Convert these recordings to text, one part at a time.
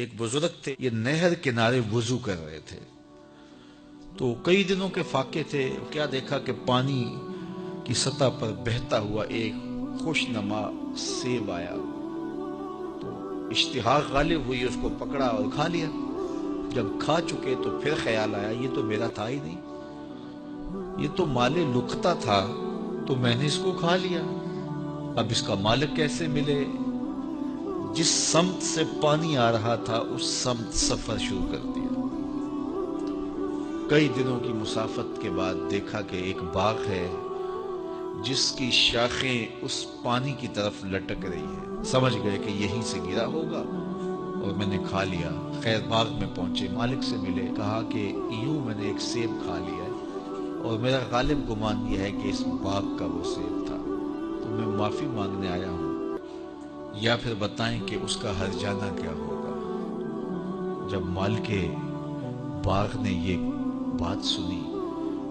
ایک بزرگ تھے، یہ نہر کنارے وضو کر رہے تھے، تو کئی دنوں کے فاقے تھے، کیا دیکھا کہ پانی کی سطح پر بہتا ہوا ایک خوش نما سیب آیا، تو اشتہاق غالب ہوئی، اس کو پکڑا اور کھا لیا۔ جب کھا چکے تو پھر خیال آیا یہ تو میرا تھا ہی نہیں، یہ تو مال لقطہ تھا، تو میں نے اس کو کھا لیا، اب اس کا مالک کیسے ملے؟ جس سمت سے پانی آ رہا تھا اس سمت سفر شروع کر دیا۔ کئی دنوں کی مسافت کے بعد دیکھا کہ ایک باغ ہے جس کی شاخیں اس پانی کی طرف لٹک رہی ہے، سمجھ گئے کہ یہیں سے گرا ہوگا اور میں نے کھا لیا۔ خیر باغ میں پہنچے، مالک سے ملے، کہا کہ یوں میں نے ایک سیب کھا لیا ہے اور میرا غالب گمان یہ ہے کہ اس باغ کا وہ سیب تھا، تو میں معافی مانگنے آیا ہوں، یا پھر بتائیں کہ اس کا ہرجانہ کیا ہوگا۔ جب مالک باغ نے یہ بات سنی،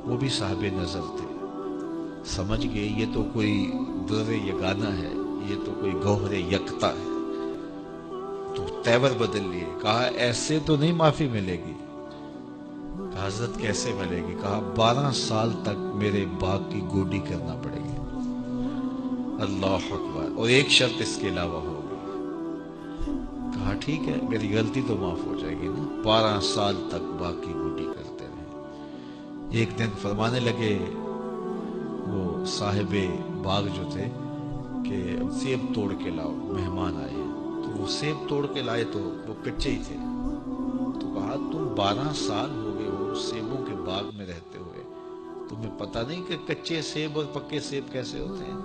وہ بھی صاحب نظر تھے، سمجھ گئے یہ تو کوئی در یگانہ ہے، یہ تو کوئی گوہر یکتا ہے، تو تیور بدل لیے، کہا ایسے تو نہیں معافی ملے گی۔ کہا حضرت کیسے ملے گی؟ کہا 12 سال تک میرے باغ کی گوڈی کرنا پڑے گی۔ اللہ اکبر، اور ایک شرط اس کے علاوہ ہوگی۔ کہا ٹھیک ہے، میری غلطی تو معاف ہو جائے گی نا، 12 سال تک باغ کی گوڈی کرتے رہے۔ ایک دن فرمانے لگے وہ صاحب باغ جو تھے کہ سیب توڑ کے لاؤ، مہمان آئے ہیں، تو وہ سیب توڑ کے لائے تو وہ کچے ہی تھے، تو کہا تم 12 سال ہو گئے ہو سیبوں کے باغ میں رہتے ہوئے، تمہیں پتہ نہیں کہ کچے سیب اور پکے سیب کیسے ہوتے ہیں؟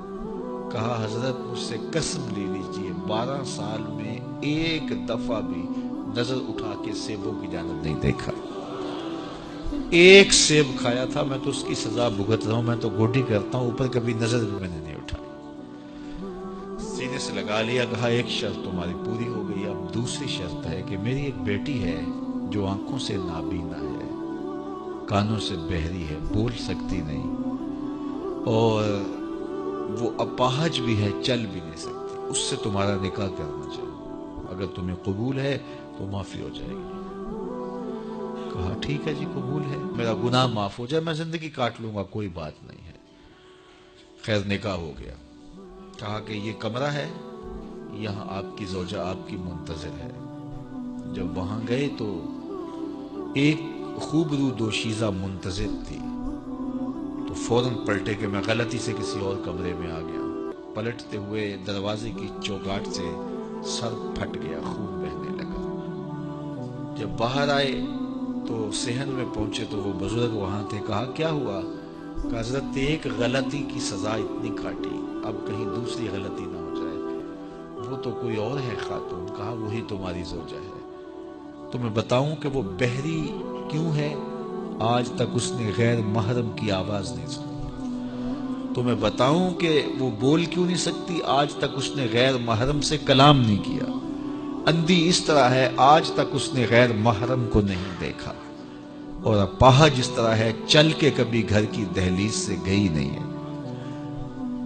کہا حضرت مجھ سے قسم لے لیجئے 12 سال میں ایک دفعہ بھی نظر اٹھا کے سیبوں کی جانب نہیں دیکھا، ایک سیب کھایا تھا، میں تو اس کی سزا بھگت رہا ہوں، میں تو گوڈی کرتا ہوں، اوپر کبھی نظر بھی میں نے نہیں اٹھائی۔ سینے سے لگا لیا، کہا ایک شرط تمہاری پوری ہو گئی، اب دوسری شرط ہے کہ میری ایک بیٹی ہے جو آنکھوں سے نابینا ہے، کانوں سے بہری ہے، بول سکتی نہیں، اور وہ اپاہج بھی ہے، چل بھی نہیں سکتی، اس سے تمہارا نکاح کرنا چاہوں، اگر تمہیں قبول ہے تو معافی ہو جائے گی۔ کہا ٹھیک ہے جی قبول ہے، میرا گناہ معاف ہو جائے، میں زندگی کاٹ لوں گا، کوئی بات نہیں ہے۔ خیر نکاح ہو گیا۔ کہا کہ یہ کمرہ ہے، یہاں آپ کی زوجہ آپ کی منتظر ہے۔ جب وہاں گئے تو ایک خوبرو دوشیزہ منتظر تھی، تو فوراً پلٹے کہ میں غلطی سے کسی اور کمرے میں آ گیا۔ پلٹتے ہوئے دروازے کی چوگاٹ سے سر پھٹ گیا، خون بہنے لگا۔ جب باہر آئے تو صحن میں پہنچے تو وہ بزرگ وہاں تھے، کہا کیا ہوا؟ کہ حضرت ایک غلطی کی سزا اتنی کاٹی، اب کہیں دوسری غلطی نہ ہو جائے، وہ تو کوئی اور ہے خاتون۔ کہا وہی تمہاری زوجہ ہے۔ تو میں بتاؤں کہ وہ بہری کیوں ہے؟ آج تک اس نے غیر محرم کی آواز نہیں سنی۔ تو میں بتاؤں کہ وہ بول کیوں نہیں سکتی؟ آج تک اس نے غیر محرم سے کلام نہیں کیا۔ اندھی اس طرح ہے، آج تک اس نے غیر محرم کو نہیں دیکھا، اور اپاہج اس طرح ہے، چل کے کبھی گھر کی دہلیز سے گئی نہیں ہے۔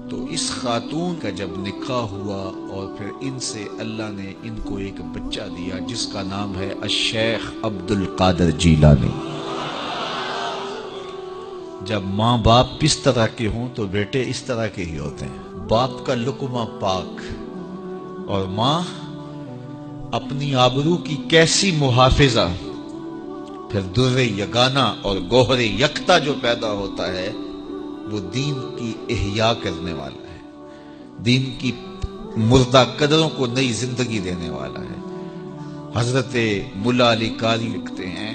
تو اس خاتون کا جب نکاح ہوا اور پھر ان سے اللہ نے ان کو ایک بچہ دیا جس کا نام ہے الشیخ عبد القادر جیلانی۔ جب ماں باپ اس طرح کے ہوں تو بیٹے اس طرح کے ہی ہوتے ہیں، باپ کا لقمہ پاک، اور ماں اپنی آبرو کی کیسی محافظہ، پھر در یگانہ اور گوہر یکتا جو پیدا ہوتا ہے وہ دین کی احیاء کرنے والا ہے، دین کی مردہ قدروں کو نئی زندگی دینے والا ہے۔ حضرت ملا علی قاری لکھتے ہیں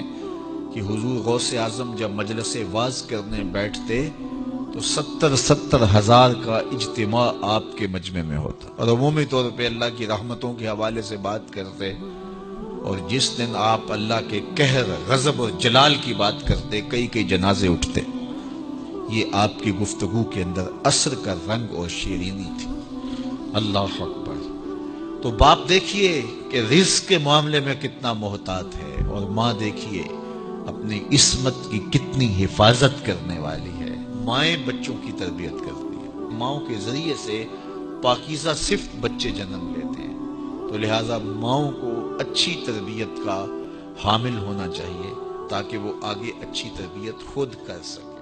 کہ حضور غوث اعظم جب مجلس واعظ کرنے بیٹھتے تو 70 ہزار کا اجتماع آپ کے مجمع میں ہوتا، اور عمومی طور پہ اللہ کی رحمتوں کے حوالے سے بات کرتے، اور جس دن آپ اللہ کے قہر، غضب اور جلال کی بات کرتے کئی جنازے اٹھتے۔ یہ آپ کی گفتگو کے اندر عصر کا رنگ اور شیرینی تھی۔ اللہ اکبر۔ تو باپ دیکھیے کہ رزق کے معاملے میں کتنا محتاط ہے، اور ماں دیکھیے اپنی عصمت کی کتنی حفاظت کرنے والی ہے۔ مائیں بچوں کی تربیت کرتی ہیں، ماؤں کے ذریعے سے پاکیزہ صفت بچے جنم لیتے ہیں۔ تو لہٰذا ماؤں کو اچھی تربیت کا حامل ہونا چاہیے تاکہ وہ آگے اچھی تربیت خود کر سکے۔